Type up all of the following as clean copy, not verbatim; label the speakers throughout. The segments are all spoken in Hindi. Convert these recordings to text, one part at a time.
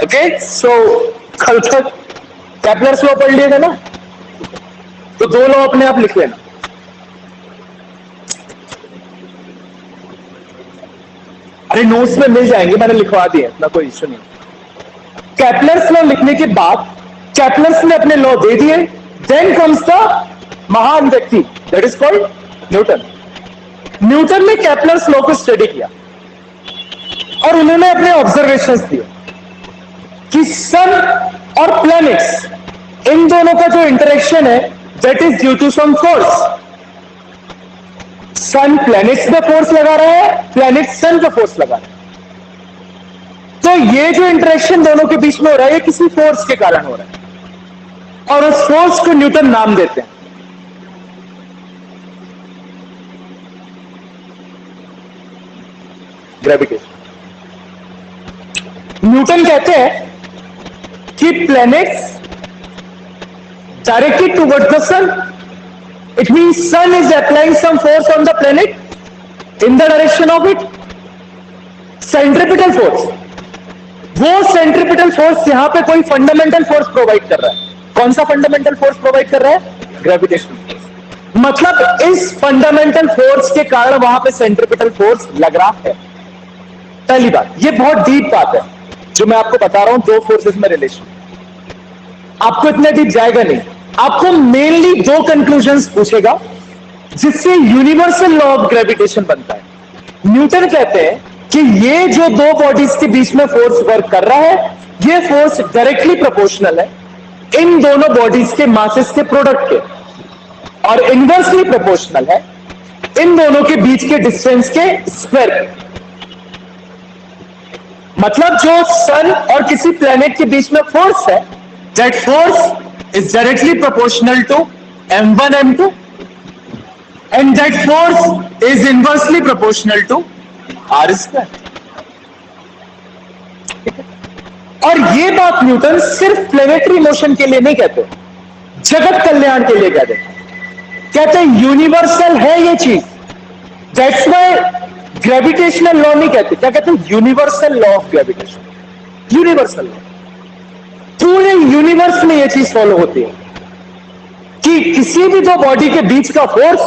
Speaker 1: ओके, सो कल तक केपलर्स लॉ पढ़ लिएगा ना, तो दो लॉ अपने आप लिख लेना। अरे नोट्स में मिल जाएंगे, मैंने लिखवा दिए, इतना कोई इश्यू नहीं। केपलर्स लॉ लिखने के बाद केपलर्स ने अपने लॉ दे दिए, देन कम्स द महान व्यक्ति that is called Newton. Newton ने केपलर्स लॉ को स्टडी किया और उन्होंने अपने ऑब्जर्वेशंस दिए कि सन और प्लैनेट्स, इन दोनों का जो इंटरेक्शन है that is due to some force. Sun planets पे फोर्स लगा रहा है, प्लैनेट सन पे फोर्स लगा रहा है। तो ये जो इंटरेक्शन दोनों के बीच में हो रहा है ये किसी फोर्स के कारण हो रहा है और उस फोर्स को न्यूटन नाम देते हैं। ग्रेविटेशन। न्यूटन कहते हैं कि planets directed towards the sun, it means sun is applying some force on the planet in the direction of it. Centripetal force, वो सेंट्रिपिटल फोर्स यहां पे कोई फंडामेंटल फोर्स प्रोवाइड कर रहा है। कौन सा फंडामेंटल फोर्स प्रोवाइड कर रहा है? Gravitational force. मतलब इस फंडामेंटल फोर्स के कारण वहां पे सेंट्रिपिटल फोर्स लग रहा है। पहली बात, ये बहुत डीप बात है जो मैं आपको बता रहा हूं, दो फोर्सेस में रिलेशन। आपको इतने डीप जाएगा नहीं, आपको मेनली दो कंक्लूजन्स पूछेगा जिससे यूनिवर्सल लॉ ऑफ ग्रेविटेशन बनता है। न्यूटन कहते हैं कि ये जो दो बॉडीज के बीच में फोर्स वर्क कर रहा है, ये फोर्स डायरेक्टली प्रोपोर्शनल है इन दोनों बॉडीज के मासेस के प्रोडक्ट के, और इनवर्सली प्रोपोर्शनल है इन दोनों के बीच के डिस्टेंस के स्क्वायर के। मतलब जो सन और किसी प्लेनेट के बीच में फोर्स है, that force is directly proportional to m1 m2 and that force is inversely proportional to r square. और ये बात न्यूटन सिर्फ प्लेनेटरी मोशन के लिए नहीं कहते, जगत कल्याण के लिए कहते हैं। कहते हैं यूनिवर्सल है ये चीज, दैट्स व्हाई ग्रेविटेशनल लॉ नहीं कहते, क्या कहते हैं? Universal law of gravitation. Universal law, पूरे यूनिवर्स में ये चीज फॉलो होती है कि किसी भी दो बॉडी के बीच का फोर्स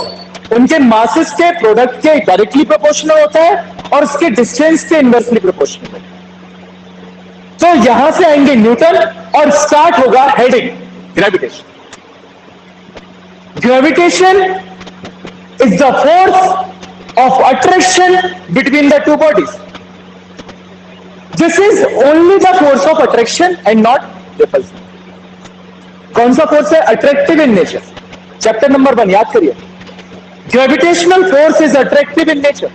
Speaker 1: उनके मासेस के प्रोडक्ट के डायरेक्टली प्रोपोर्शनल होता है और उसके डिस्टेंस के इनवर्सली प्रोपोर्शनल होता है। तो यहां से आएंगे न्यूटन और स्टार्ट होगा heading gravitation. Gravitation is the force of attraction between the two bodies. This is only the force of attraction and not repulsion. कौन सा फोर्स है? Attractive in nature. Chapter number 1 याद करिए, gravitational force is attractive in nature.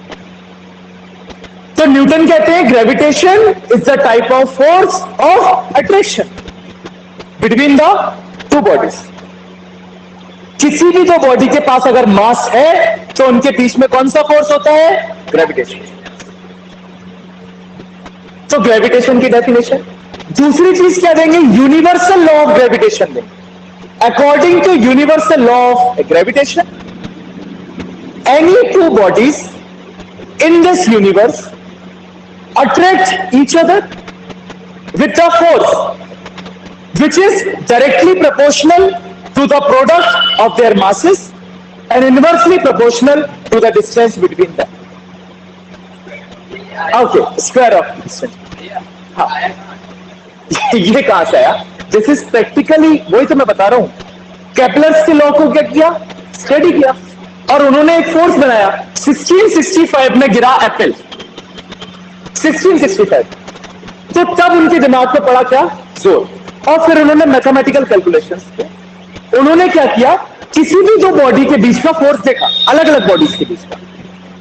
Speaker 1: तो न्यूटन कहते हैं gravitation is the type of force of attraction between the two bodies. किसी भी दो बॉडी के पास अगर मास है तो उनके बीच में कौन सा फोर्स होता है? ग्रेविटेशन। तो ग्रेविटेशन की डेफिनेशन। दूसरी चीज क्या देंगे? यूनिवर्सल लॉ ऑफ ग्रेविटेशन देंगे। According to universal law of gravitation, any two bodies in this universe attract each other with a force which is directly proportional to the product of their masses and inversely proportional to the distance between them. Okay, square of distance. हाँ, ये कहां से आया? दिस इज प्रैक्टिकली वही तो मैं बता रहा हूं। केपलर्स के लॉ को क्या किया? स्टडी किया और उन्होंने एक फोर्स बनाया। 1665 में गिरा एप्पल, 1665। तो तब उनके दिमाग में पड़ा क्या? जोर। और फिर उन्होंने मैथमेटिकल कैलकुलेशंस किए। उन्होंने क्या किया? किसी भी दो बॉडी के बीच का फोर्स देखा, अलग अलग बॉडीज के बीच का,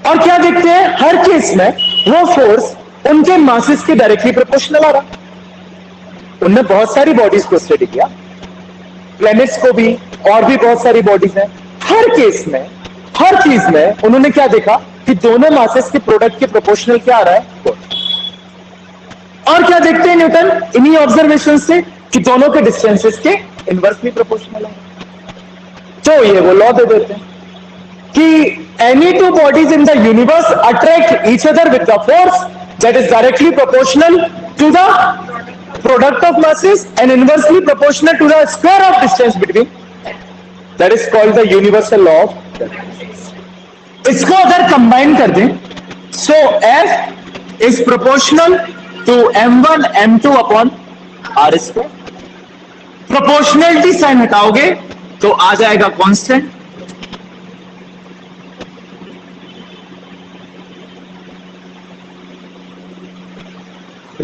Speaker 1: और क्या देखते हैं? हर केस में वो फोर्स उनके मासेस के डायरेक्टली प्रोपोर्शनल आ रहा। उन्होंने बहुत सारी बॉडीज को स्टडी किया, प्लैनेट्स को भी, और भी बहुत सारी बॉडीज हैं। हर केस में, हर चीज में उन्होंने क्या देखा कि दोनों मासेस के प्रोडक्ट के प्रोपोर्शनल क्या आ रहा है? और क्या देखते हैं न्यूटन इन्हीं ऑब्जर्वेशन से? कि दोनों के डिस्टेंसेस के इनवर्सली प्रोपोर्शनल है। तो ये वो लॉ दे देते हैं कि any two bodies in the universe attract each other with the force that is directly proportional to the product of masses and inversely proportional to the square of distance between. That is called the universal law of gravity. इसको अगर कंबाइन कर दें, so F is proportional to m1 m2 upon r square. Proportionality sine हटाओगे तो आ जाएगा constant.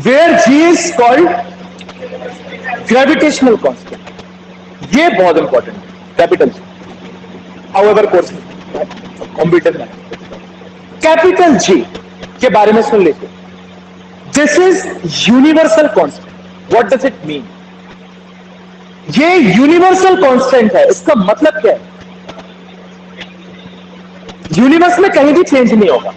Speaker 1: Where G is called gravitational constant. ये बहुत इंपॉर्टेंट है, capital G. However course computer में कैपिटल G के बारे में सुन लीजिए. This is universal constant. What does it mean? ये यूनिवर्सल कांस्टेंट है. इसका मतलब क्या है? यूनिवर्स में कहीं भी चेंज नहीं होगा.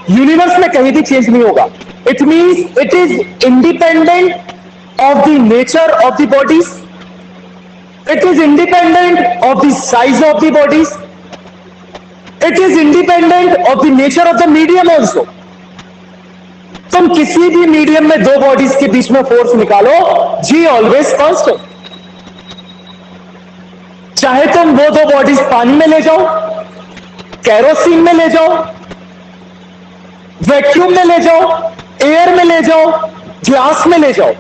Speaker 1: यूनिवर्स में कहीं भी चेंज नहीं होगा. It means it is independent of the nature of the bodies. It is independent of the size of the bodies. It is independent of the nature of the medium also. तुम किसी भी मीडियम में दो बॉडीज के बीच में फोर्स निकालो, G ऑलवेज कांस्टेंट. चाहे तुम वो दो बॉडीज पानी में ले जाओ, कैरोसिन में ले जाओ, वैक्यूम में ले जाओ, एयर में ले जाओ, ग्लास में ले जाओ,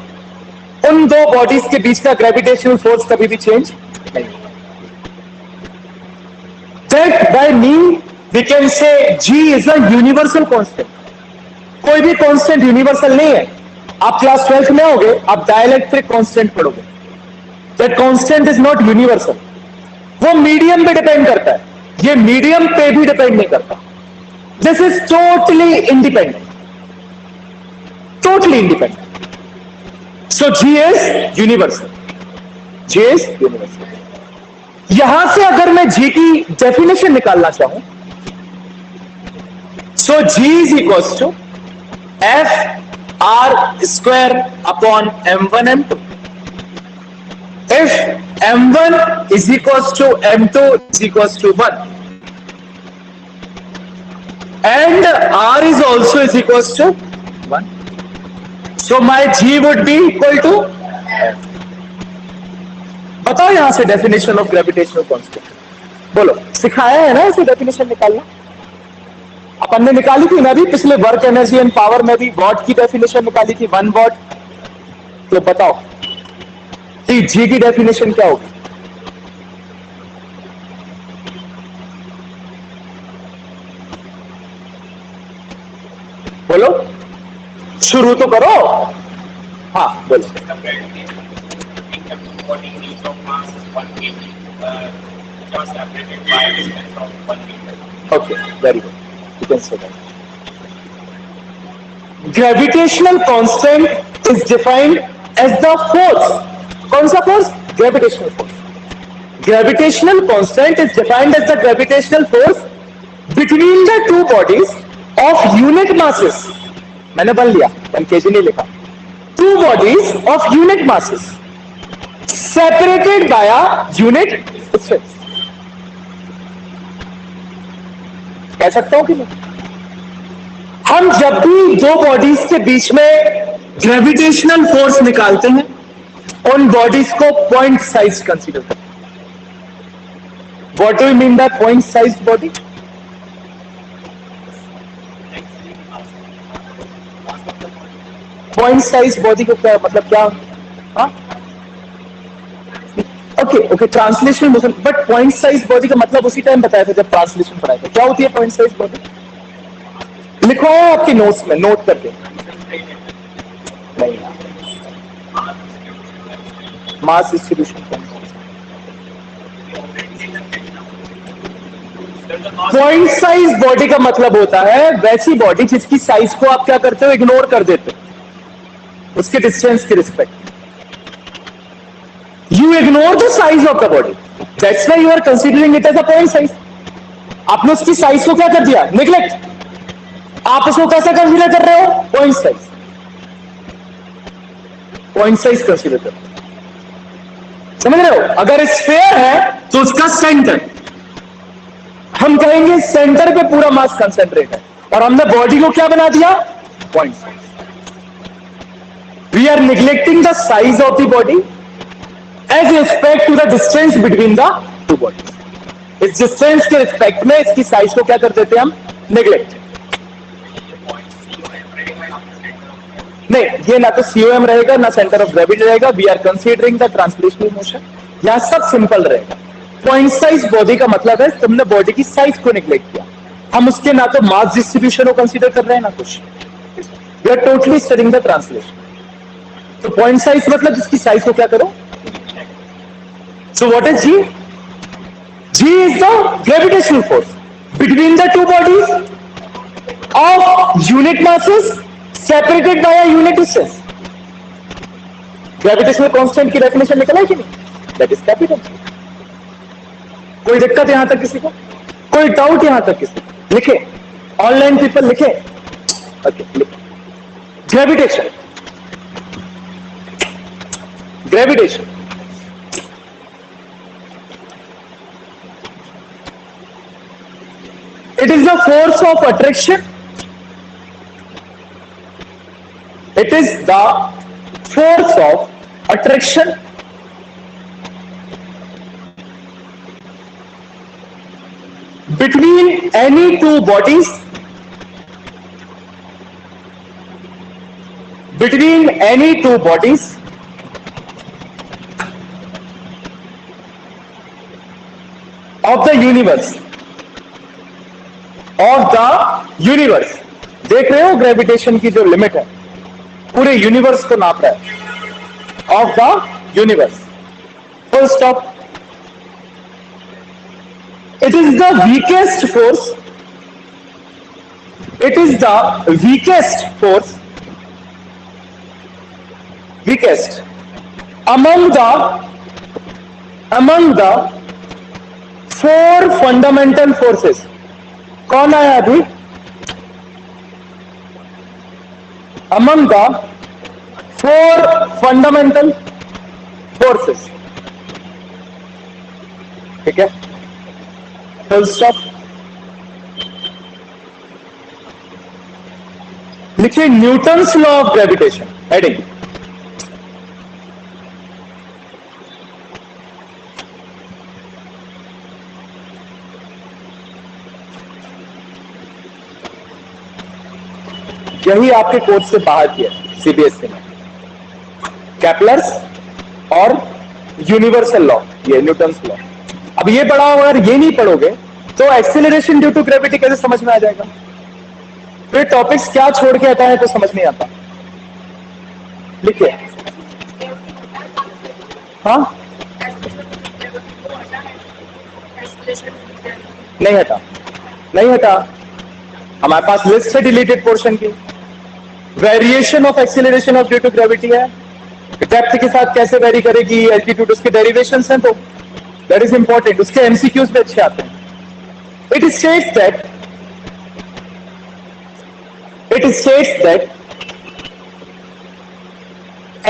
Speaker 1: उन दो बॉडीज के बीच का ग्रेविटेशनल फोर्स कभी भी चेंज नहीं. That by mean we can say G is a universal constant. कोई भी कांस्टेंट यूनिवर्सल नहीं है. आप क्लास 12th में होगे, आप डाइलेक्ट्रिक कांस्टेंट पढ़ोगे. That constant is not universal. वो मीडियम पे डिपेंड करता है. ये मीडियम पे भी डिपेंड नहीं करता. This is totally independent. Totally independent. So G is universal. G is universal. यहां से अगर मैं G की डेफिनेशन निकालना चाहूं, so G is equals to F R square upon M1 M2. If M1 is equals to M2 is equals to 1 and R is also is equals to 1. So my G would be equal to F. बताओ यहां से डेफिनेशन ऑफ ग्रेविटेशनल कांस्टेंट. बोलो, सिखाया है ना इसे डेफिनेशन निकालना. अपन ने निकाली थी ना भी पिछले वर्क एनर्जी एंड पावर में भी वॉट की डेफिनेशन निकाली थी, 1 वॉट. तो बताओ कि G की डेफिनेशन क्या होगी? बोलो, शुरू तो करो. हाँ बोलो. Okay, very good. You can say that. Gravitational constant is defined as the force. कौन सा force? Gravitational force. Gravitational constant is defined as the gravitational force between the two bodies of unit masses. मैंने बन लिया, 1 kg नहीं लिखा. Two bodies of unit masses separated by a unit distance. कह सकता हूं कि नहीं? हम जब भी दो बॉडीज के बीच में ग्रेविटेशनल फोर्स निकालते हैं, उन बॉडीज को पॉइंट साइज कंसीडर करते हैं. What do you mean by point size body? Point size body को क्या मतलब, क्या? ओके, ट्रांसलेशन में. बट पॉइंट साइज बॉडी का मतलब उसी टाइम बताया था जब ट्रांसलेशन पढ़ाया था. क्या होती है पॉइंट साइज बॉडी? लिखो आपके नोट्स में, नोट करके. नहीं, mass distribution. Point size body का मतलब होता है वैसी बॉडी जिसकी साइज को आप क्या करते हो? इग्नोर कर देते हो उसके डिस्टेंस के respect. You ignore the size of the body. That's why you are considering it as a point size. आपने उसकी साइज को क्या कर दिया? निग्लेक्ट. आप उसको कैसे कंसीडर कर रहे हो? Point size. Point size consider कर रहे हो. समझ रहे हो? अगर स्फीयर है तो उसका सेंटर, हम कहेंगे सेंटर पे पूरा मास कंसेंट्रेट है, और हमने बॉडी को क्या बना दिया? Point size. we are neglecting the size of the body as respect to the distance between the two bodies. इस डिस्टेंस के रिस्पेक्ट में इसकी साइज को क्या कर देते हैं हम, नेग्लेक्ट. नहीं, ये ना तो सीओएम रहेगा ना सेंटर ऑफ ग्रेविटी रहेगा. We are considering the translational motion. यहां सब सिंपल रहेगा. पॉइंट साइज बॉडी का मतलब है तुमने बॉडी की साइज को नेग्लेक्ट किया. हम उसके ना तो मास डिस्ट्रीब्यूशन को कंसीडर कर रहे हैं ना कुछ. We are totally studying the translation. तो पॉइंट साइज मतलब जिसकी साइज को क्या करो. So what is G? G is the gravitational force between the two bodies of unit masses separated by a unit distance. Gravitational constant की डेफिनेशन निकला है कि नहीं? That is capital. कोई दिक्कत यहां तक किसी को? कोई डाउट यहां तक किसी को? लिखे, ऑनलाइन पीपल लिखे. ओके, लिखे. Gravitation, gravitation it is the force of attraction. It is the force of attraction between any two bodies, between any two bodies of the universe, of the universe. देख रहे हो ग्रेविटेशन की जो लिमिट है, पूरे यूनिवर्स को नाप रहा है. Of the universe, full stop. It is the weakest force, it is the weakest force, weakest among the four fundamental forces. कौन आया अभी? among the four fundamental forces. ठीक है, फुल स्टॉप. लिखिए Newton's law of gravitation, heading. यही आपके कोर्स से बाहर किया सीबीएसई में. कैपलर्स और यूनिवर्सल लॉ, ये न्यूटन्स लॉ. अब ये पढ़ा अगर ये नहीं पढ़ोगे तो एक्सेलरेशन ड्यू टू ग्रेविटी कैसे समझ में आ जाएगा? फिर टॉपिक्स क्या छोड़ के आता है तो समझ नहीं आता. लिखिए. हाँ, नहीं हटा, नहीं हटा. हमारे पास लिस्ट है डिलीटेड पोर्शन की. Variation of acceleration of due to gravity है. डेप्थ के साथ कैसे वेरी करेगी, एल्टीट्यूड, उसके डेरिवेशंस हैं. तो दैट इज इंपॉर्टेंट. उसके एमसीक्यूज में अच्छे आते हैं. It states that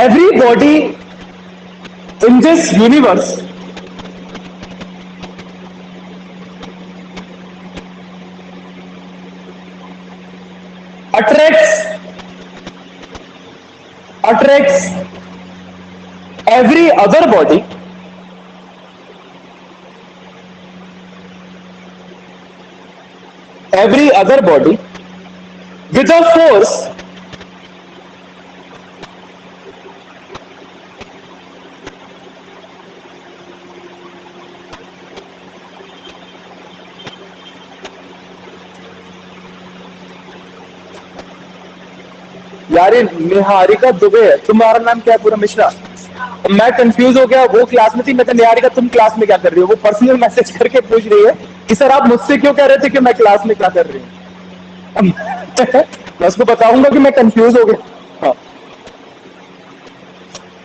Speaker 1: every body in this universe attracts every other body with a force यार ये निहारिका दुबे है. तुम्हारा नाम क्या है पूरा? मिश्रा. मैं कंफ्यूज हो गया. वो क्लास में थी, मैं तो निहारिका तुम क्लास में क्या कर रही हो? वो पर्सनल मैसेज करके पूछ रही है कि सर आप मुझसे क्यों कह रहे थे कि मैं क्लास में क्या कर रही हूँ. मैं उसको बताऊंगा कि मैं कंफ्यूज हो गया. हाँ,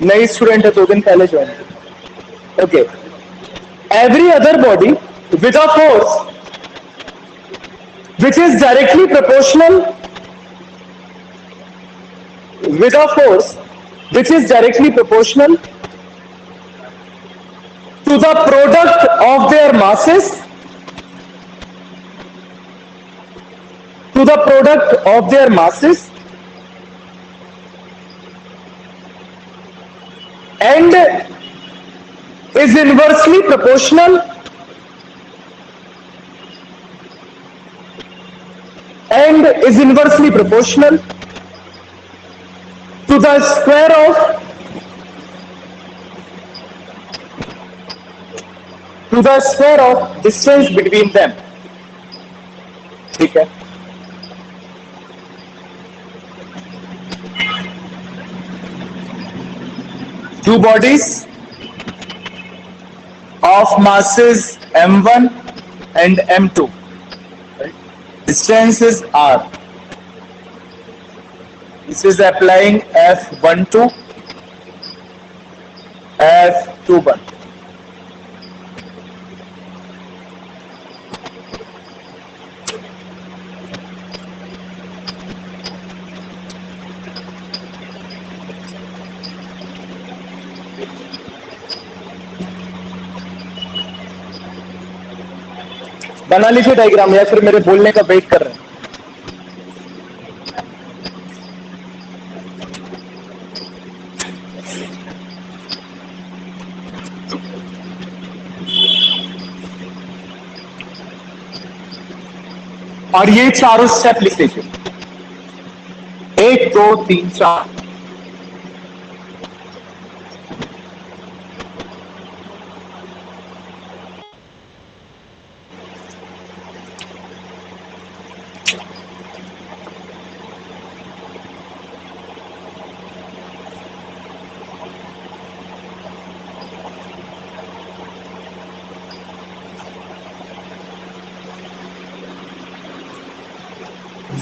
Speaker 1: नई स्टूडेंट है, 2 दिन पहले join. Okay. Every other body with a force which is directly proportional with a force which is directly proportional to the product of their masses, and is inversely proportional to the square of distance between them. ठीक है. Two bodies of masses m1 and m2. Distance is r. This is applying F12, F21. बना लीजिए डायग्राम, या फिर मेरे बोलने का वेट कर रहे हैं. और ये चारों स्टेप लिख लीजिए. 1 2 3 4.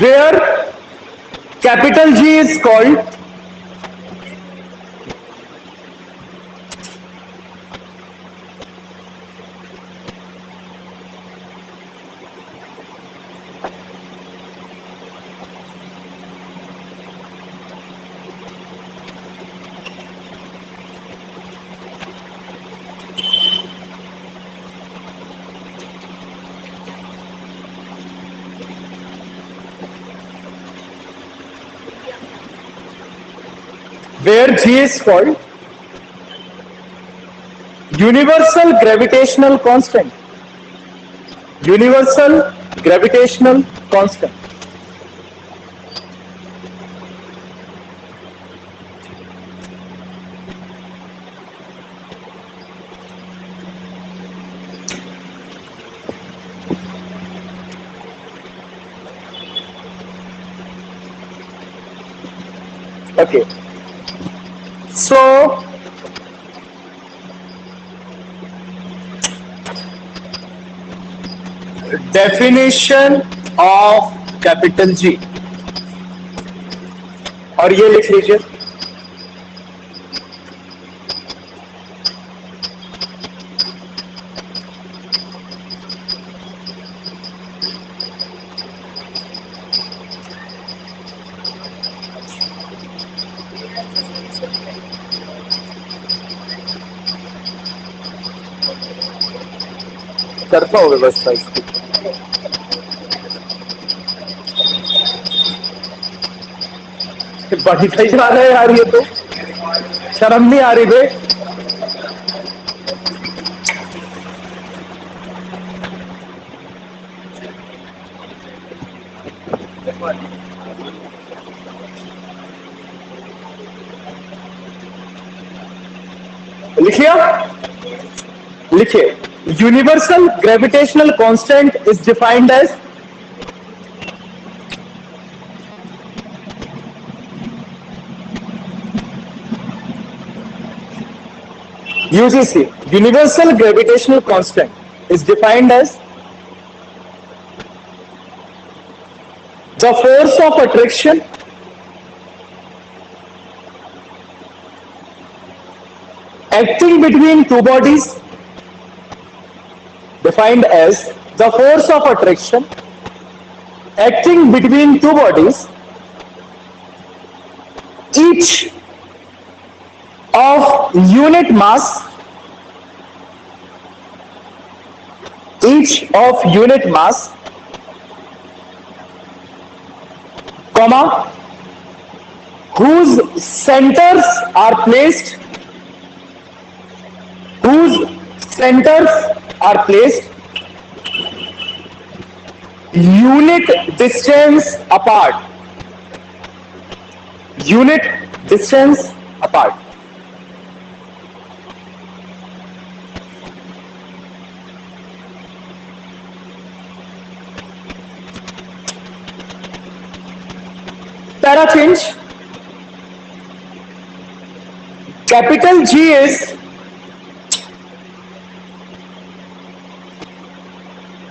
Speaker 1: Where capital G is called where G is called universal gravitational constant. Universal gravitational constant. Okay. So definition of capital G, और ये लिख लीजिए. करता हो व्यवस्था इसकी. बढ़ता ही जा रहा है यार, ये तो शर्म नहीं आ रही बे. लिखिए, लिखिए. Universal gravitational constant is defined as UGC. Universal gravitational constant is defined as the force of attraction acting between two bodies, defined as the force of attraction acting between two bodies, each of unit mass, comma, whose centers are placed centers are placed unit distance apart. Unit distance apart. Para change. Capital G is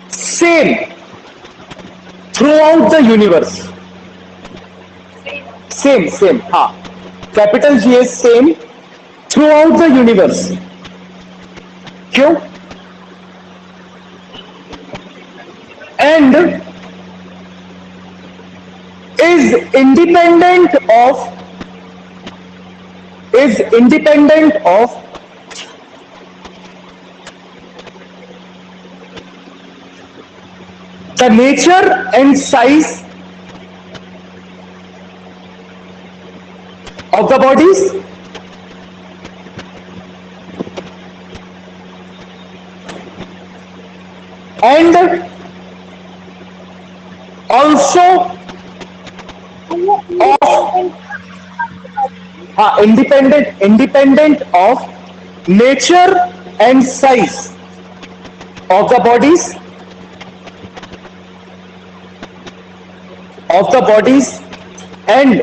Speaker 1: same throughout the universe. Same, हाँ. Capital G is same throughout the universe. क्यों? And is independent of the nature and size of the bodies, and also independent of nature and size of the bodies and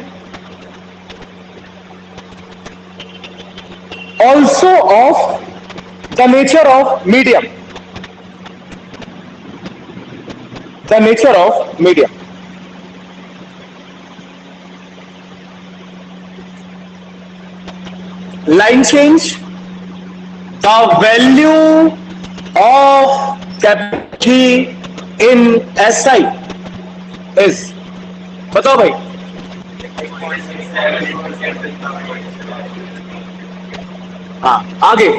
Speaker 1: also of the nature of medium. Line change. The value of capital G in SI is, बताओ भाई. हाँ, आगे.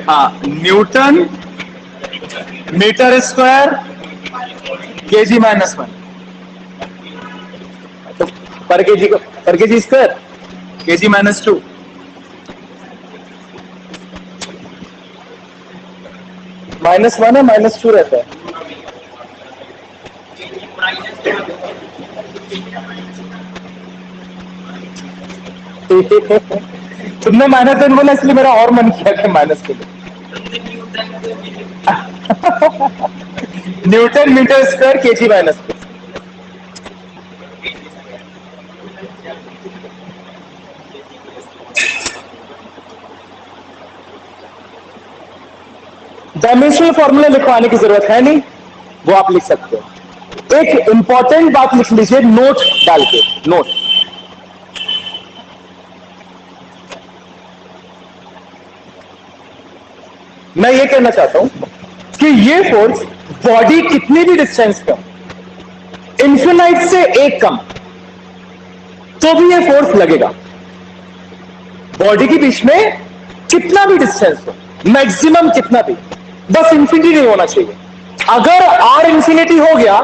Speaker 1: हाँ, न्यूटन मीटर स्क्वायर केजी -1. तो पर केजी स्क्वायर केजी -2. -1 है, -2 रहता है. तुमने -1 बोला इसलिए मेरा और मन किया कि माइनस के लिए. Newton metre square kg -2. Dimensional formula लिखवाने की जरूरत है नहीं, वो आप लिख सकते हो. एक इंपॉर्टेंट बात लिख लीजिए नोट डाल के. नोट, मैं ये कहना चाहता हूं कि ये फोर्स बॉडी कितनी भी डिस्टेंस पे, इन्फिनाइट से एक कम, तो भी ये फोर्स लगेगा. बॉडी के बीच में कितना भी डिस्टेंस हो, मैक्सिमम कितना भी, बस इंफिनिटी नहीं होना चाहिए. अगर आर इंफिनिटी हो गया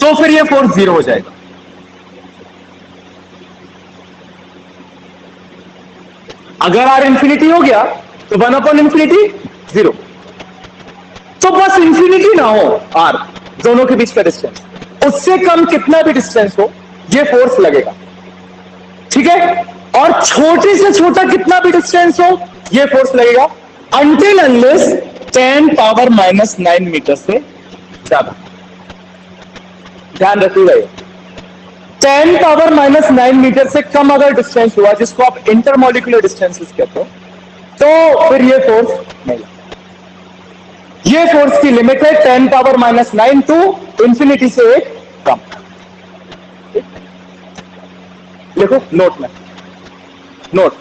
Speaker 1: तो फिर ये फोर्स 0 हो जाएगा. अगर आर इंफिनिटी हो गया तो 1/∞, 0. तो बस इंफिनिटी ना हो आर, दोनों के बीच का डिस्टेंस, उससे कम कितना भी डिस्टेंस हो ये फोर्स लगेगा. ठीक है. और छोटे से छोटा कितना भी डिस्टेंस हो ये फोर्स लगेगा, अनटिल अनलेस 10⁻⁹ मीटर से ज्यादा. ध्यान रखिएगा, 10⁻⁹ मीटर से कम अगर डिस्टेंस हुआ, जिसको आप इंटरमोलिकुलर डिस्टेंसेस कहते हो, तो फिर ये फोर्स नहीं. ये फोर्स की लिमिट है 10⁻⁹ टू इंफिनिटी से एक कम. लिखो नोट में, note.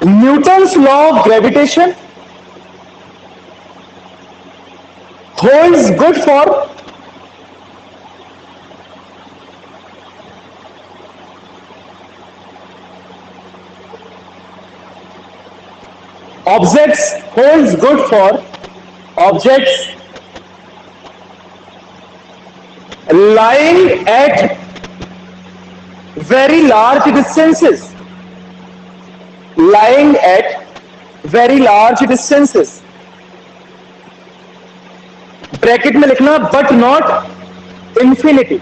Speaker 1: Newton's law of gravitation holds good for objects, holds good for objects lying at very large distances. lying at very large distances. Bracket में लिखना but not infinity.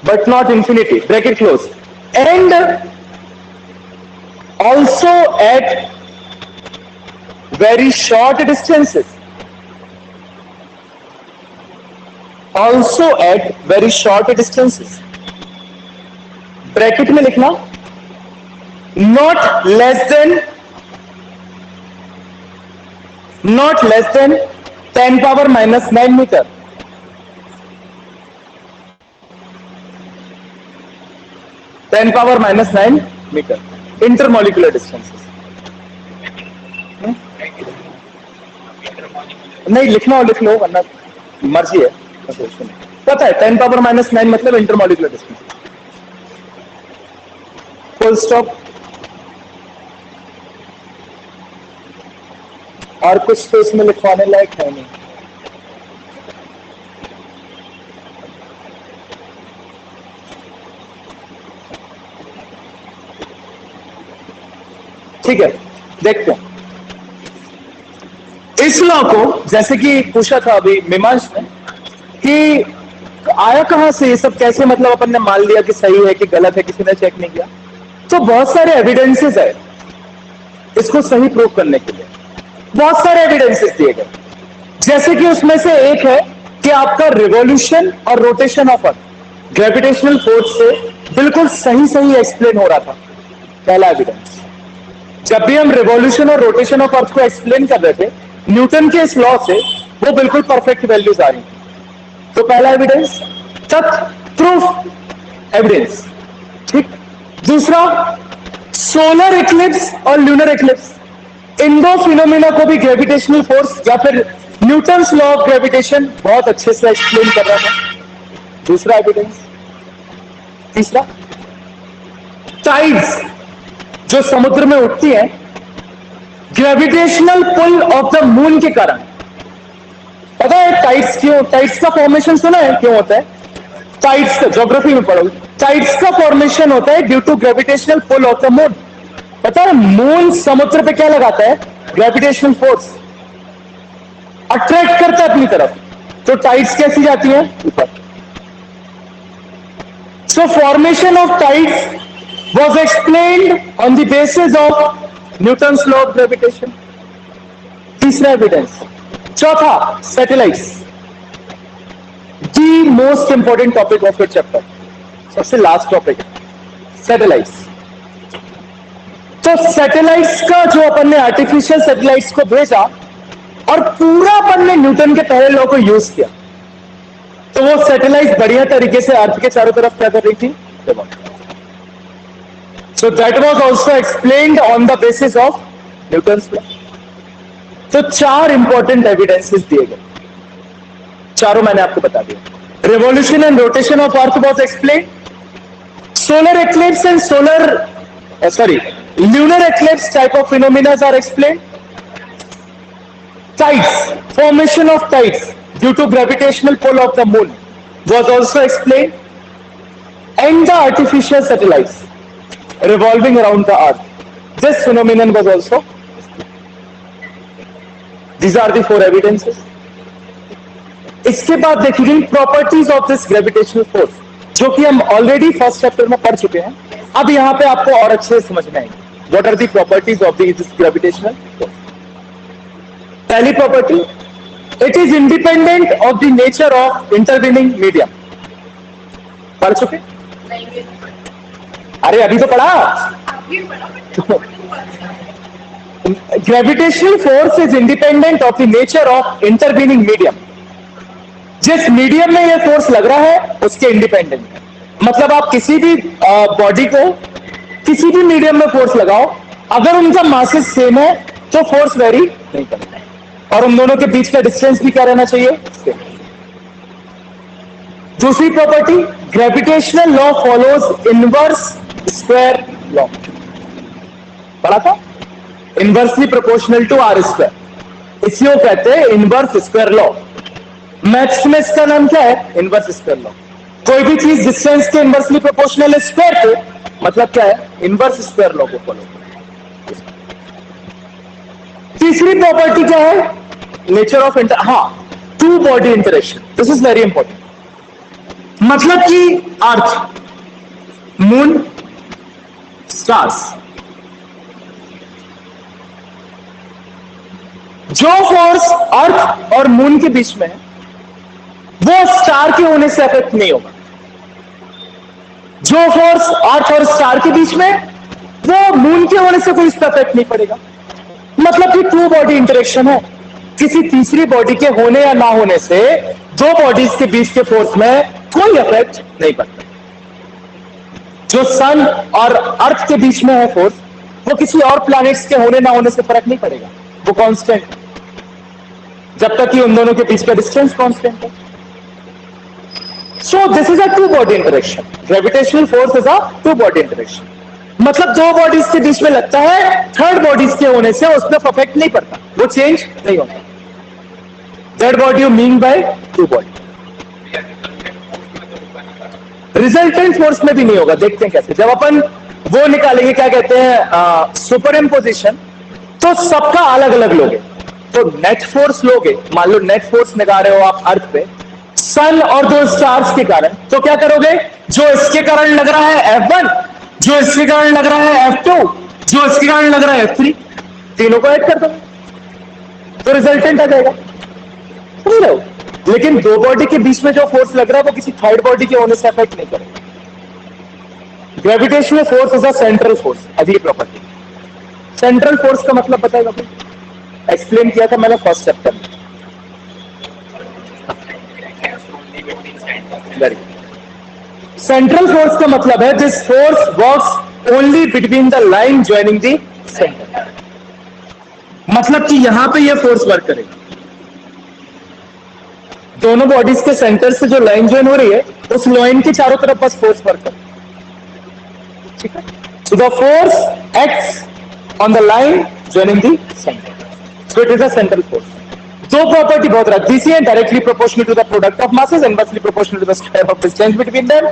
Speaker 1: But not infinity, bracket close. And also at very short distances. Also at very short distances. Bracket में लिखना not less than 10 power minus 9 meter. Ten power minus 9 meter. Intermolecular distances. नहीं लिखना हो लिख लो वरना मर्जी है. पता है 10 पावर माइनस 9 मतलब इंटरमॉलिकुलर डिस्टेंस. Full stop. और कुछ तो इसमें लिखवाने लायक है नहीं. ठीक है, देखते हैं इस लॉ को. जैसे कि पूछा था अभी मीमांस ने कि आया कहां से ये सब, कैसे मतलब अपन ने मान लिया कि सही है कि गलत है, किसी ने चेक नहीं किया. तो बहुत सारे एविडेंसेस है इसको सही प्रूव करने के लिए. बहुत सारे एविडेंसेस दिए गए. जैसे कि उसमें से एक है कि आपका रिवॉल्यूशन और rotation of earth gravitational force से बिल्कुल सही एक्सप्लेन हो रहा था. पहला एविडेंस. जब भी हम रिवॉल्यूशन और रोटेशन ऑफ अर्थ को एक्सप्लेन कर रहे थे न्यूटन के इस लॉ से वो बिल्कुल परफेक्ट वैल्यूज आ रही. तो पहला एविडेंस, तथ्य, प्रूफ, एविडेंस. ठीक. दूसरा, सोलर इक्लिप्स और ल्यूनर इक्लिप्स, इन दो फिनोमिना को भी ग्रेविटेशनल फोर्स या फिर न्यूटन्स लॉ ऑफ ग्रेविटेशन बहुत अच्छे से एक्सप्लेन कर रहा था. दूसरा एविडेंस. तीसरा, टाइड्स जो समुद्र में उठती है gravitational pull of the moon के कारण. पता है टाइड्स क्यों, टाइड्स का फॉर्मेशन सुना है क्यों होता है? टाइड्स का ज्योग्राफी में पढ़ो. टाइड्स का फॉर्मेशन होता है due to gravitational pull of the moon. पता है मून समुद्र पे क्या लगाता है? Gravitational force. अट्रैक्ट करता है अपनी तरफ. तो टाइड्स कैसी जाती है? ऊपर. सो formation of tides was explained on the basis of Newton's law of gravitation. तीसरा एविडेंस. चौथा, satellites, the most important topic of your chapter. सबसे लास्ट टॉपिक सैटेलाइट्स. तो सैटेलाइट्स का जो अपन ने आर्टिफिशियल सैटेलाइट्स को भेजा और पूरा अपन ने न्यूटन के पहले लॉ को यूज किया तो वो सैटेलाइट बढ़िया तरीके से अर्थ के चारों तरफ क्या कर रही थी? So that was also explained on the basis of Newton's law. तो चार इंपॉर्टेंट एविडेंसेस दिए गए. चारों मैंने आपको बता दिया. Revolution and rotation of earth was explain. Solar eclipse and lunar eclipse type of phenomena are explain. Tides, formation of tides due to gravitational pull of the moon was also explain. And the artificial satellites revolving around the earth, this phenomenon was also. These are the four evidences. इसके बाद देखिए properties of this gravitational force जो कि हम ऑलरेडी फर्स्ट चैप्टर में पढ़ चुके हैं. अब यहां पे आपको और अच्छे से समझ में आएंगे. What are the properties of this gravitational force. पहली property, it is independent of the nature of intervening medium. पढ़ चुके? अरे अभी तो पढ़ा. Gravitational force is independent of the nature of intervening medium. जिस मीडियम में ये फोर्स लग रहा है उसके इंडिपेंडेंट है. मतलब आप किसी भी बॉडी को किसी भी मीडियम में फोर्स लगाओ, अगर उनका मासेस सेम है तो फोर्स वेरी नहीं करता. और उन दोनों के बीच का डिस्टेंस भी क्या रहना चाहिए? सेम. दूसरी property, gravitational law follows inverse square law. पढ़ा था? Inversely proportional to r square. इसी को कहते हैं इनवर्स स्क्वायर लॉ। मैथ्स में इसका नाम क्या है? Inverse square law. कोई भी चीज डिस्टेंस के इनवर्सली प्रोपोर्शनल है स्क्वायर के, मतलब क्या है? इनवर्स स्क्वायर लॉ को फॉलो करो। तीसरी प्रॉपर्टी क्या है? Nature of two body interaction. This is very important. मतलब कि अर्थ, मून, स्टार्स, जो फोर्स अर्थ और मून के बीच में है वो स्टार के होने से अफेक्ट नहीं होगा। जो फोर्स अर्थ और स्टार के बीच में वो मून के होने से कोई इसका इफेक्ट नहीं पड़ेगा। मतलब कि टू बॉडी इंटरेक्शन है, किसी तीसरी बॉडी के होने या ना होने से दो बॉडीज के बीच के फोर्स में कोई इफेक्ट नहीं पड़ता। जो सन और अर्थ के बीच में है फोर्स, वो किसी और प्लैनेट्स के होने ना होने से फर्क नहीं पड़ेगा, वो कांस्टेंट है, जब तक कि उन दोनों के बीच का डिस्टेंस कांस्टेंट है। So this is a two body interaction. Gravitational force is a two body interaction. मतलब दो बॉडीज के बीच में लगता है, थर्ड बॉडीज के होने से उसमें परफेक्ट नहीं पड़ता, वो चेंज नहीं होता। That what you mean by two body. Resultant force में भी नहीं होगा। देखते हैं कैसे। जब अपन वो निकालेंगे, क्या कहते हैं, सुपर इम्पोजिशन, तो सबका अलग अलग लोगे। तो नेट फोर्स लोगे, मान लो नेट फोर्स लगा रहे हो आप अर्थ पे सन और दो स्टार्स के कारण, तो क्या करोगे? जो इसके कारण लग रहा है F1, जो इसके कारण लग रहा है F2, जो इसके कारण लग रहा है F3, तीनों को ऐड कर दो तो रिजल्टेंट आ जाएगा। समझ रहे हो? लेकिन दो बॉडी के बीच में जो फोर्स लग रहा है वो किसी थर्ड बॉडी के होने से अफेक्ट नहीं करेगा। Gravitational force is a central force. अब ये प्रॉपर्टी, सेंट्रल फोर्स का मतलब बताएगा कोई? एक्सप्लेन किया था मैंने फर्स्ट चैप्टर में। सेंट्रल फोर्स का मतलब है this force works only between the line joining the centre. मतलब कि यहां पे ये फोर्स वर्क करेगा, दोनों बॉडीज के सेंटर से जो लाइन ज्वाइन हो रही है उस लाइन के चारों तरफ बस फोर्स वर्क करेगा। ठीक है? So the force acts on the line joining the centre, so it is a central force. दो प्रॉपर्टी बहुत रखती सी है, directly proportional to the product of masses, inversely proportional to the square of distance between them.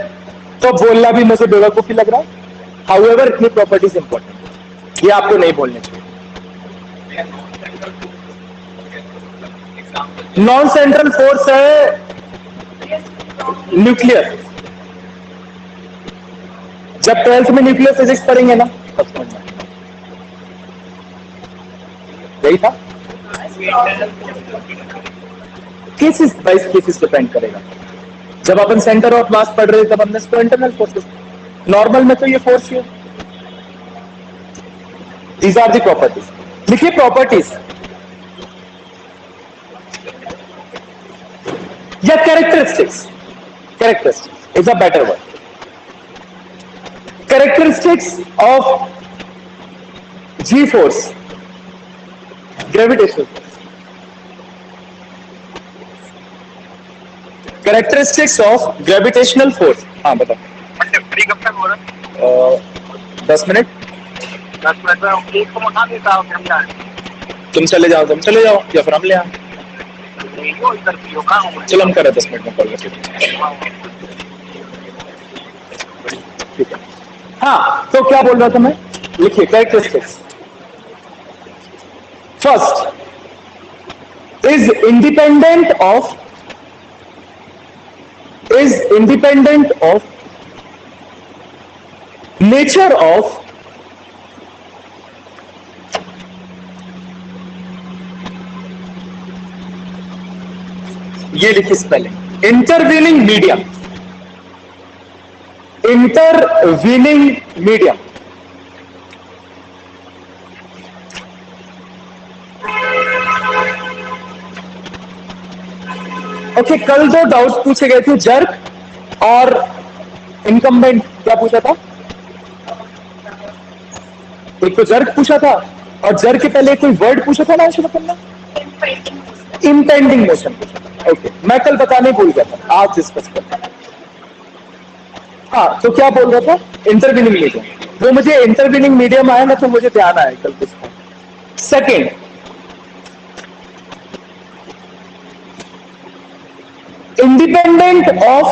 Speaker 1: तो बोलना भी मुझे बेवकूफी लग रहा है, हाउएवर इतनी प्रॉपर्टीज इंपॉर्टेंट, ये आपको नहीं बोलने चाहिए। नॉन सेंट्रल फोर्स है न्यूक्लियर। जब 12th में न्यूक्लियर फिजिक्स पढ़ेंगे ना तब समझ में यही था। केसेस वाइज केसेस डिपेंड करेगा। जब अपन सेंटर ऑफ मास पढ़ रहे थे तब हमने इसको इंटरनल फोर्सेस, नॉर्मल में तो ये फोर्स ही है। These are the properties. लिखिए प्रॉपर्टीज या characteristics. Characteristics is a better word. Characteristics of G force, gravitational force. Characteristics of gravitational force. हाँ बताओ।
Speaker 2: फ्री कब तक हो रहा?
Speaker 1: 10 मिनट।
Speaker 2: 10 मिनट में एक को उठा देता हूँ।
Speaker 1: तुम चले जाओ या फिर हम ले आओ।
Speaker 2: इधर
Speaker 1: चलो हम कर रहे 10 मिनट में कॉल करते। ठीक है। हाँ तो क्या बोल रहा था मैं? लिखिए characteristics. First is independent of nature of ये लिखिए spelling, intervening medium. Intervening medium okay. कल 2 डाउट्स पूछे गए थे, जर्क और इनकम्बेंट। क्या पूछा था? एक तो जर्क पूछा था और जर्क के पहले कोई वर्ड पूछा था ना शुरू में, इंपेंडिंग मोशन पूछा था। ओके मैं कल बताने भूल गया था, आज डिस्कस करते हैं। हाँ तो क्या बोल रहा था? Intervening medium. वो मुझे इंटरवीनिंग मीडियम आया ना तो मुझे ध्यान आया कल किसका। Second independent of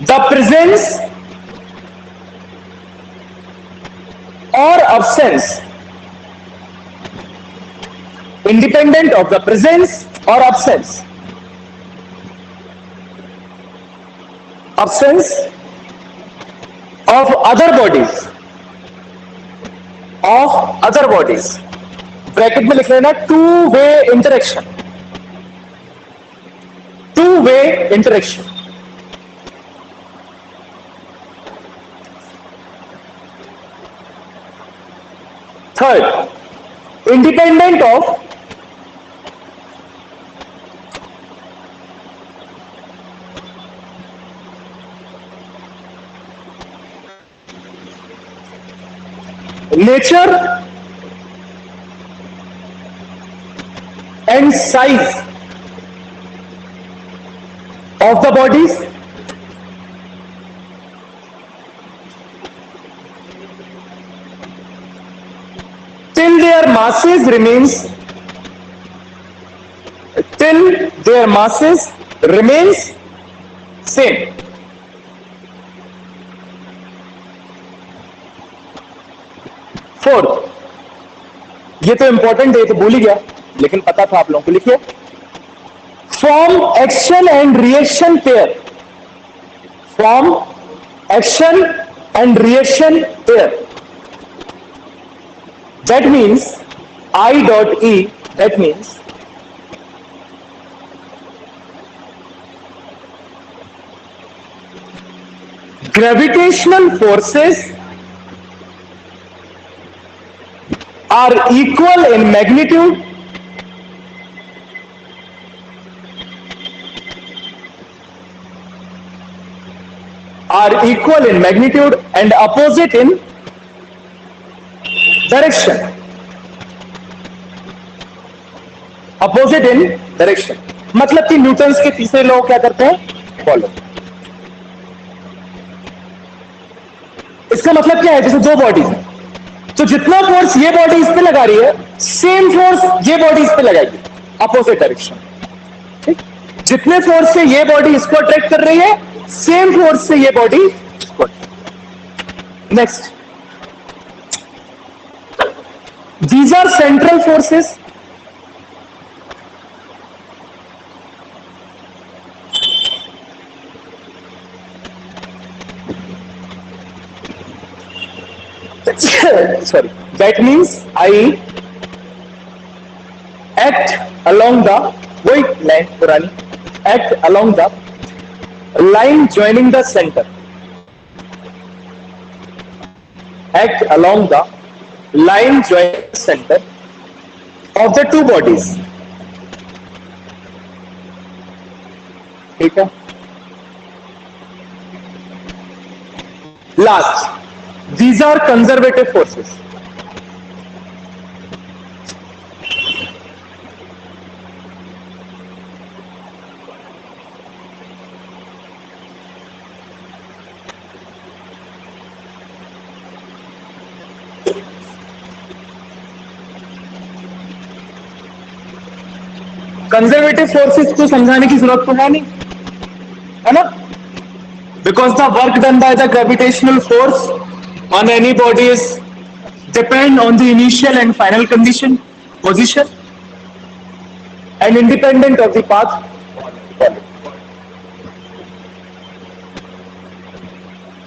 Speaker 1: the presence or absence, independent of the presence or absence of other bodies, bracket में लिख लेना two way interaction, third, independent of nature and size of the bodies, till their masses remains same. Fourth, ये तो इंपॉर्टेंट है, ये तो भूल ही गया लेकिन पता था आप लोगों को, लिखिए form action and reaction pair, form action and reaction pair, that means I dot E, that means gravitational forces are equal in magnitude and opposite in direction, मतलब कि न्यूटन्स के तीसरे लॉ क्या करते हैं, फॉलो। इसका मतलब क्या है, जैसे दो बॉडीज हैं तो जितना फोर्स ये बॉडी इस पे लगा रही है सेम फोर्स ये बॉडी इस पे लगाएगी, अपोजिट डायरेक्शन, ठीक। जितने फोर्स से ये बॉडी इसको अट्रैक्ट कर रही है सेम फोर्स से ये बॉडी इसको। Next, these are central forces, sorry, that means I act along the वही लाइन पुरानी, act along the line joining the center, act along the line joining the center of the two bodies, ठीक है। Last, these are conservative forces, conservative forces को समझाने की जरूरत तो है नहीं, है ना, because the work done by the gravitational force on any bodies depend on the initial and final condition position and independent of the path.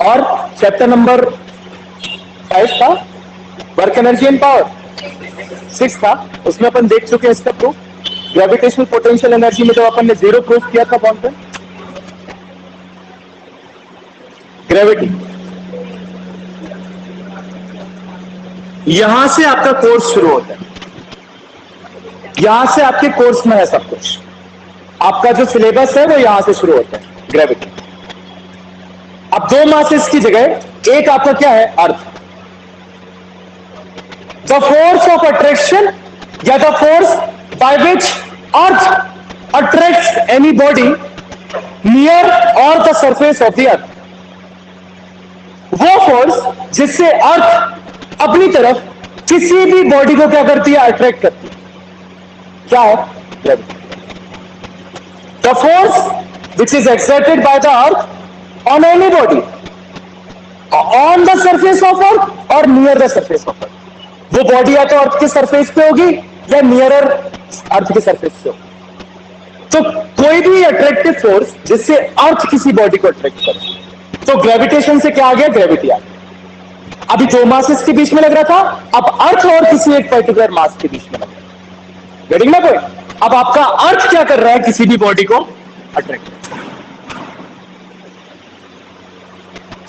Speaker 1: और चैप्टर नंबर 5 था वर्क एनर्जी एंड पावर, 6 था, उसमें अपन देख चुके हैं इसका प्रूफ। ग्रेविटेशनल पोटेंशियल एनर्जी में जब अपन ने जीरो प्रूफ किया था कौन पे, ग्रेविटी। यहां से आपका कोर्स शुरू होता है, यहां से आपके कोर्स में है सब कुछ, आपका जो सिलेबस है वो यहां से शुरू होता है, ग्रेविटी। अब दो मासेस की जगह एक आपका क्या है, अर्थ। द फोर्स ऑफ अट्रैक्शन या the force by which earth attracts any body near or the surface of the earth, वो फोर्स जिससे अर्थ अपनी तरफ किसी भी बॉडी को क्या करती है, अट्रैक्ट करती है। क्या है? Gravity. The force which is exerted by the earth on any body on the surface of earth और near the surface of earth. वो बॉडी या तो अर्थ के सरफेस पे होगी या नियरर अर्थ के सरफेस पे होगी. तो कोई भी अट्रैक्टिव फोर्स जिससे अर्थ किसी बॉडी को अट्रैक्ट करे, तो ग्रेविटेशन से क्या आ गया? ग्रेविटी आ गया. अभी दो मासेस के बीच में लग रहा था, अब अर्थ और किसी एक पर्टिकुलर मास के बीच में लग रहा है. Getting my point? अब आपका अर्थ क्या कर रहा है? किसी भी बॉडी को attract.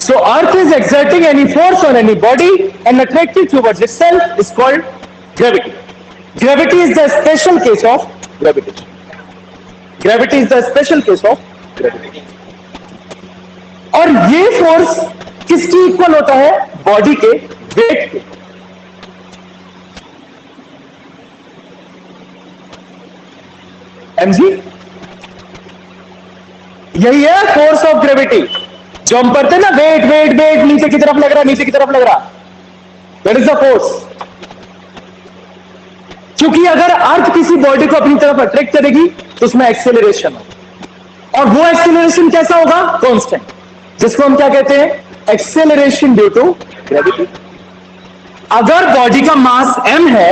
Speaker 1: So earth is exerting any force on any body and attracting towards itself is called gravity. Gravity is the special case of gravitation. Gravity is the special case of gravitation. और ये फोर्स किसकी इक्वल होता है? बॉडी के वेट के. एमजी, यही है फोर्स ऑफ ग्रेविटी. जो हम पढ़ते हैं ना, वेट वेट वेट, नीचे की तरफ लग रहा, नीचे की तरफ लग रहा, दैट इज द फोर्स. क्योंकि अगर अर्थ किसी बॉडी को अपनी तरफ अट्रैक्ट करेगी तो उसमें एक्सेलरेशन होगा, और वो एक्सेलरेशन कैसा होगा? कांस्टेंट, जिसको हम क्या कहते हैं? Acceleration due to gravity. अगर बॉडी का मास m है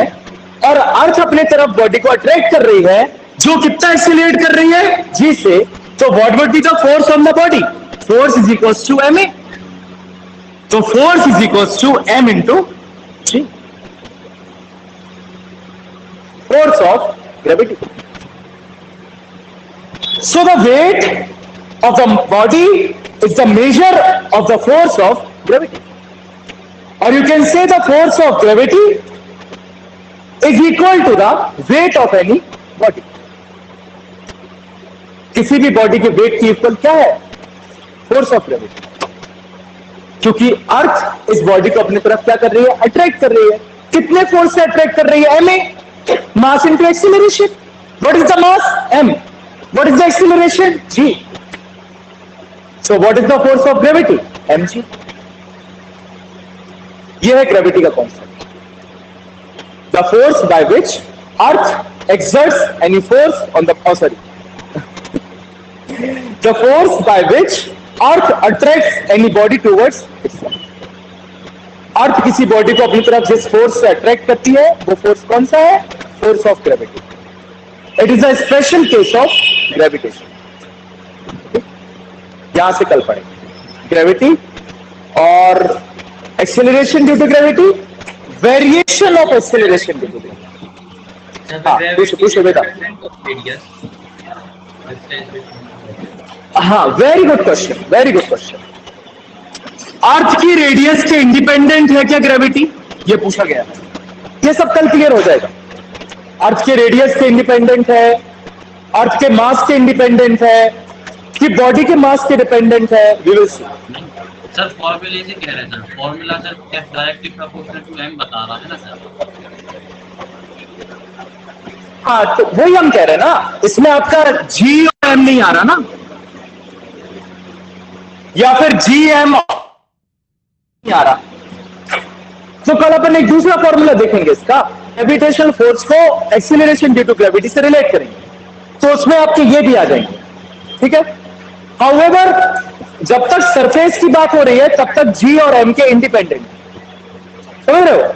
Speaker 1: और अर्थ अपने तरफ बॉडी को अट्रैक्ट कर रही है, जो कितना एक्सेलरेट कर रही है? g से, तो what would be the force on the body? Force is equals to ma. So force is equals to m into g. Force of gravity. So the weight of the body is the measure of the force of gravity. Or you can say the force of gravity is equal to the weight of any body. किसी भी बॉडी के वेट की इक्वल क्या है? Force of gravity. क्योंकि अर्थ इस बॉडी को अपनी तरफ क्या कर रही है? अट्रैक्ट कर रही है. कितने फोर्स से अट्रैक्ट कर रही है? M A. Mass into acceleration. What is the mass? M. What is the acceleration? G. So what is the force of gravity? M G. यह है ग्रेविटी का concept. The force by which earth exerts any force on the the force by which earth attracts any body towards itself. अर्थ किसी बॉडी को अपनी तरफ जिस फोर्स से अट्रैक्ट करती है, वो फोर्स कौन सा है? Force of gravity. It is a special case of gravitation. यहां से कल पढ़ेंगे ग्रेविटी और acceleration due to gravity, variation of acceleration due to gravity. पूछो बेटा. हाँ, very good question, very good question. Earth की रेडियस के इंडिपेंडेंट है क्या ग्रेविटी? ये पूछा गया है. ये सब कल क्लियर हो जाएगा. अर्थ के रेडियस के इंडिपेंडेंट है, अर्थ के मास के इंडिपेंडेंट है, कि बॉडी के मास के डिपेंडेंट है. We will see.
Speaker 3: सर फॉर्मूले से कह रहे थे, formula sir F directly proportional to m बता रहा है ना सर.
Speaker 1: हाँ, तो वही हम कह रहे हैं ना, इसमें आपका g और m नहीं आ रहा ना, या फिर GM नहीं आ रहा. तो कल अपन एक दूसरा फॉर्मूला देखेंगे इसका. ग्रेविटेशनल फोर्स को एक्सीलरेशन ड्यू टू ग्रेविटी से रिलेट करेंगे, तो उसमें आपके ये भी आ जाएंगे. ठीक है. हाउएवर, जब तक सरफेस की बात हो रही है तब तक G और M के इंडिपेंडेंट. समझ रहे हो?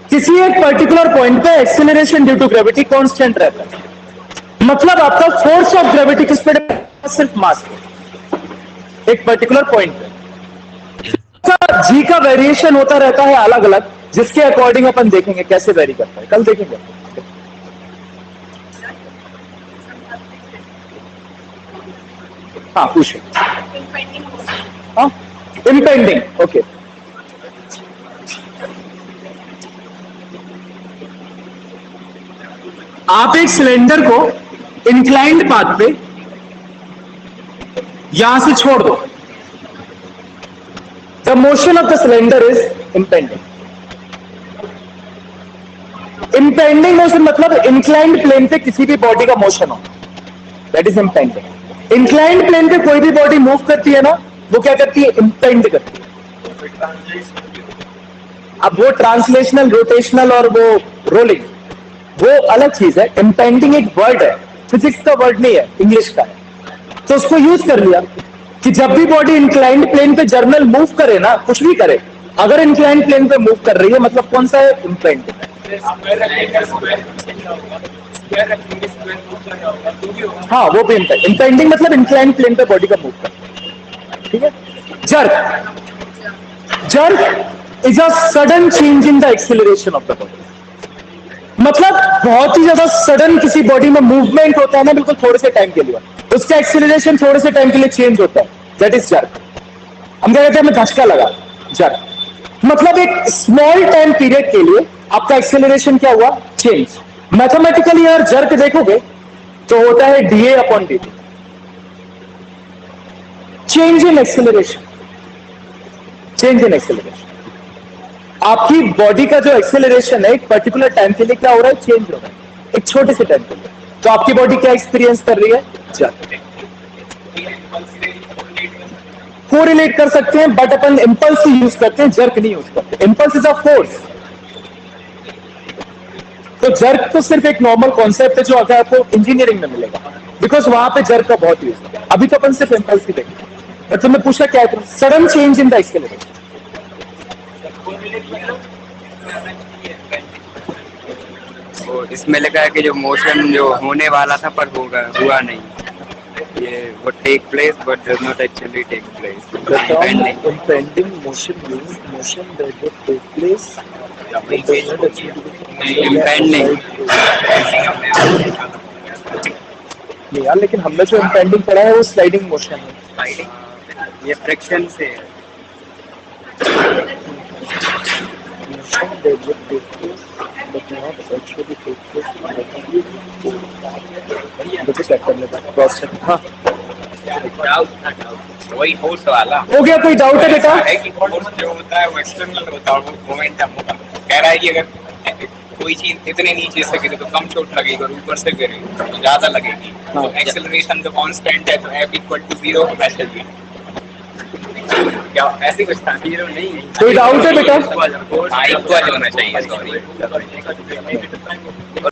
Speaker 1: किसी एक पर्टिकुलर पॉइंट पे acceleration due to gravity constant रहता है. मतलब आपका फोर्स ऑफ ग्रेविटी किस पे डिपेंड? सिर्फ मास पे, एक पर्टिकुलर पॉइंट पे. जी का वेरिएशन होता रहता है अलग अलग, जिसके अकॉर्डिंग अपन देखेंगे कैसे वेरी करता है. कल देखेंगे. हाँ पूछिए. हाँ, इम्पेंडिंग. ओके. आप एक सिलेंडर को इंक्लाइंड पाथ पे यहां से छोड़ दो. The motion of the cylinder is impending. Impending motion मतलब इंक्लाइंड प्लेन पे किसी भी बॉडी का मोशन हो, that is impending. Inclined plane पे कोई भी बॉडी मूव करती है ना, वो क्या करती है? इम्पेंड करती है. अब वो ट्रांसलेशनल, रोटेशनल और वो रोलिंग, वो अलग चीज है। इम्पेंडिंग एक वर्ड है, फिजिक्स का वर्ड नहीं है, इंग्लिश का है, तो उसको यूज कर लिया कि जब भी बॉडी इंक्लाइंड प्लेन पे जर्नल मूव करे ना, कुछ भी करे, अगर इंक्लाइंड प्लेन पे मूव कर रही है मतलब कौन सा है, इम्पेंडिंग। हाँ वो भी इम्पेंडिंग मतलब इंक्लाइंड प्लेन पे बॉडी का मूव कर, ठीक है। Jerk, jerk is a sudden change in the acceleration of the body. मतलब बहुत ही ज्यादा सडन किसी बॉडी में मूवमेंट होता है ना, बिल्कुल थोड़े से टाइम के लिए, उसका एक्सेलरेशन थोड़े से टाइम के लिए चेंज होता है, दैट इज जर्क। हम क्या कहते हैं, हमें धक्का लगा, जर्क। मतलब एक स्मॉल टाइम पीरियड के लिए आपका एक्सेलरेशन क्या हुआ, चेंज। मैथमेटिकली अगर जर्क देखोगे तो होता है DA upon DT, change in acceleration, change in acceleration. आपकी बॉडी का जो एक्सेलरेशन है एक पर्टिकुलर टाइम के लिए क्या हो रहा है, चेंज हो रहा है, एक छोटे से टाइम के लिए। तो आपकी बॉडी क्या एक्सपीरियंस कर रही है, जर्क। कोरिलेट कर सकते हैं but upon impulse he use करते हैं, जर्क नहीं यूज करते। इंपल्स इज अ फोर्स, तो जर्क तो सिर्फ एक नॉर्मल कॉन्सेप्ट है जो अगर आपको इंजीनियरिंग में मिलेगा, बिकॉज वहां पे जर्क का बहुत यूज है। अभी तो अपन सिर्फ इंपल्स ही देखेंगे, बट तुम्हें पूछा क्या है, sudden change in the acceleration.
Speaker 4: वो इसमें लिखा है कि जो मोशन जो होने वाला था पर हुआ नहीं, ये वो take place but does not actually take place.
Speaker 1: Impending motion means motion that will take place.
Speaker 4: Impending
Speaker 1: नहीं यार, लेकिन हमने जो इम्पेंडिंग पढ़ा है वो स्लाइडिंग मोशन है।
Speaker 4: ये फ्रिक्शन से है।
Speaker 1: Motion that will take place but not actually take place. देखो चेक कर लेता हूँ, क्रॉस चेक। हाँ
Speaker 2: वही फोर्स वाला
Speaker 1: हो गया, कोई डाउट है बेटा?
Speaker 2: है कि फोर्स जो होता है वो एक्सटर्नल होता है और वो मोमेंटम होता है। कह रहा है कि अगर कोई चीज इतने नीचे से गिरे तो कम चोट लगेगी और ऊपर से गिरे तो ज्यादा लगेगी।
Speaker 1: हाँ।
Speaker 2: तो एक्सेलरेशन तो कांस्टेंट है, तो F इक्वल टू 0 ऐसे भी क्या ऐसे कुछ था? 0 नहीं है।
Speaker 1: कोई डाउट है बेटा?
Speaker 2: हाँ, इक्वल होना चाहिए, सॉरी। और